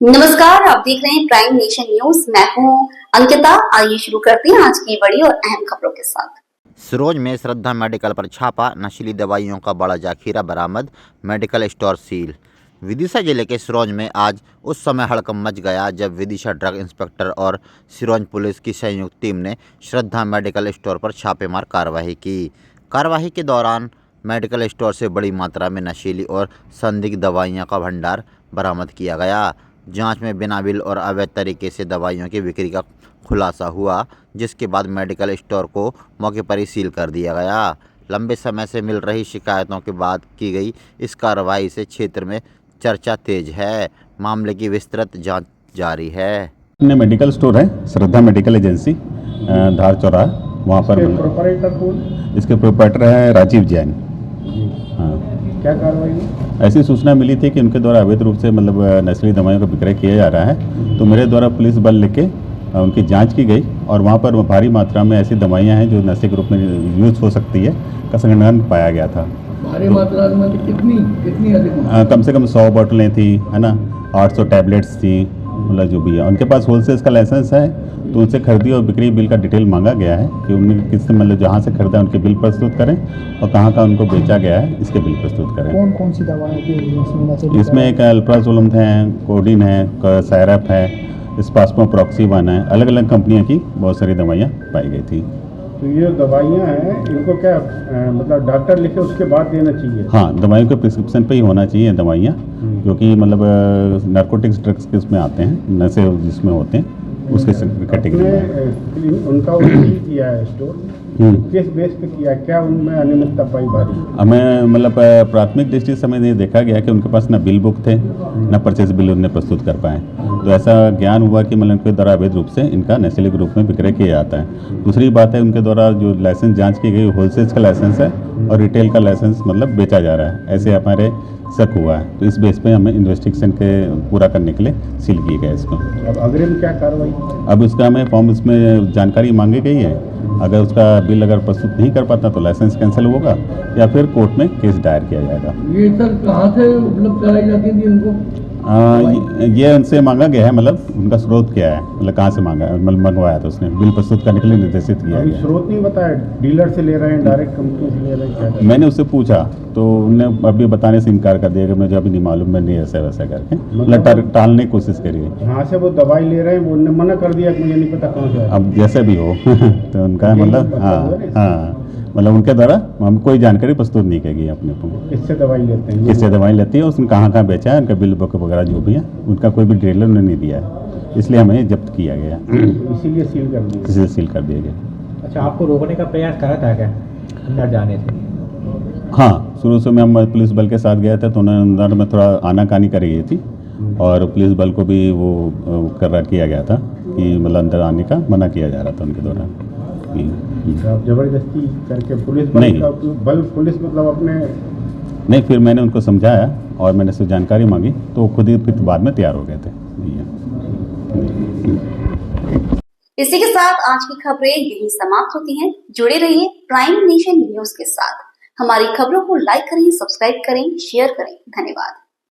नमस्कार, आप देख रहे हैं प्राइम नेशन न्यूज। मैं हूं अंकिता। आइए शुरू करते हैं आज की बड़ी और अहम खबरों के साथ। सिरोंज में श्रद्धा मेडिकल पर छापा, नशीली दवाइयों का बड़ा जखीरा बरामद, मेडिकल स्टोर सील। विदिशा जिले के सिरोंज में आज उस समय हड़कंप मच गया जब विदिशा ड्रग इंस्पेक्टर और सिरोंज पुलिस की संयुक्त टीम ने श्रद्धा मेडिकल स्टोर पर छापेमार कार्रवाई की। कार्रवाई के दौरान मेडिकल स्टोर से बड़ी मात्रा में नशीली और संदिग्ध दवाइयों का भंडार बरामद किया गया। जांच में बिना बिल और अवैध तरीके से दवाइयों की बिक्री का खुलासा हुआ, जिसके बाद मेडिकल स्टोर को मौके पर ही सील कर दिया गया। लंबे समय से मिल रही शिकायतों के बाद की गई इस कार्रवाई से क्षेत्र में चर्चा तेज है। मामले की विस्तृत जांच जारी है। मेडिकल स्टोर है श्रद्धा मेडिकल एजेंसी, धार चौराहा, वहाँ पर प्रोपराइटर कौन? इसके प्रोपराइटर है राजीव जैन। हाँ, क्या कार्रवाई हुई? ऐसी सूचना मिली थी कि उनके द्वारा अवैध रूप से मतलब नस्ली दवाइयों का विक्रय किया जा रहा है, तो मेरे द्वारा पुलिस बल लेके उनकी जांच की गई और वहाँ पर भारी मात्रा में ऐसी दवाइयाँ हैं जो नशे के रूप में यूज हो सकती है का संगठन पाया गया था। भारी मात्रा में कितनी अधिक? कम से कम 100 बोतलें थी, है ना, 800 टैबलेट्स थी, मतलब जो भी है। उनके पास होलसेल का लाइसेंस है, तो उनसे खरीदी और बिक्री बिल का डिटेल मांगा गया है कि उन्हें किससे मतलब जहाँ से खरीदा उनके बिल प्रस्तुत करें और कहाँ का उनको बेचा गया है इसके बिल प्रस्तुत करें। कौन कौन सी दवाएं की इसमें एक अल्प्राजोलम है, कोडिन है, सायरप है, स्पास्मोप्रॉक्सीवन है, अलग अलग कंपनियों की बहुत सारी दवाइयाँ पाई गई थी। तो ये दवाइयाँ हैं, इनको क्या मतलब डॉक्टर लिखे उसके बाद देना चाहिए? हाँ, दवाइयों के प्रिस्क्रिप्शन पे ही होना चाहिए दवाइयाँ, जो कि मतलब नारकोटिक्स ड्रग्स के उसमें आते हैं, नशे जिसमें होते हैं उसके कैटेगरी में। उनका सील किया है स्टोर, किस बेस पे किया? क्या उनमें अनियमितता पाई भारी? हमें मतलब प्राथमिक दृष्टि से हमें ये देखा गया कि उनके पास ना बिल बुक थे, ना परचेज बिल उन्हें प्रस्तुत कर पाए, तो ऐसा ज्ञान हुआ कि मतलब उनके द्वारा अवैध रूप से इनका नशीले रूप में विक्रय किया जाता है। दूसरी बात है, उनके द्वारा जो लाइसेंस जांच की गई होलसेल का लाइसेंस है और रिटेल का लाइसेंस मतलब बेचा जा रहा है, ऐसे हमारे शक हुआ है। तो इस बेस पे हमें इन्वेस्टिगेशन के पूरा करने के लिए सील किए गए इसको। अब अग्रिम क्या कार्रवाई? अब उसका हमें फॉर्म इसमें जानकारी मांगी गई है, अगर उसका बिल अगर प्रस्तुत नहीं कर पाता तो लाइसेंस कैंसिल होगा या फिर कोर्ट में केस दायर किया जाएगा। ये सर कहाँ से उपलब्ध कराई जाती थी उनको? ये उनसे मांगा गया है, मतलब उनका स्रोत क्या है, मतलब कहाँ से मांगा है, मतलब मंगवाया तो उसने बिल प्रस्तुत करने के लिए निर्देशित किया गया। स्रोत नहीं बताया, डीलर से ले रहे हैं, डायरेक्ट कंपनी से ले रहे हैं, क्या? मैंने उससे पूछा तो उन्होंने अभी बताने से इनकार कर दिया कि मुझे अभी नहीं मालूम, मैं नहीं ऐसा वैसा करके मतलब टालने की कोशिश करी है। जहाँ से वो दवाई ले रहे हैं वो उन्होंने मना कर दिया कि मुझे नहीं पता कहाँ से। अब जैसे भी हो तो उनका मतलब हाँ मतलब उनके द्वारा हम कोई जानकारी प्रस्तुत नहीं की गई अपने को। किससे दवाई लेते हैं? किससे दवाई लेती है, उसने कहाँ कहाँ बेचा है, उनका बिल बुक वगैरह जो भी है उनका कोई भी डिटेल उन्होंने नहीं दिया है, इसलिए हमें जब्त किया गया, इसीलिए सील कर दिया। इसलिए सील कर दिया गया। अच्छा, आपको रोकने का प्रयास करा था क्या अंदर जाने से? हाँ, शुरू से मैं हम पुलिस बल के साथ गए थे तो उन्होंने अंदर में थोड़ा आनाकानी करी गई थी और पुलिस बल को भी वो किया गया था कि मतलब अंदर आने का मना किया जा रहा था उनके द्वारा। आप जबरदस्ती करके पुलिस बल पुलिस मतलब अपने नहीं, फिर मैंने उनको समझाया और मैंने उससे जानकारी मांगी तो खुद ही फिर बाद में तैयार हो गए थे। इसी के साथ आज की खबरें यही समाप्त होती हैं। जुड़े रहिए प्राइम नेशन न्यूज के साथ। हमारी खबरों को लाइक करें, सब्सक्राइब करें, शेयर करें। धन्यवाद।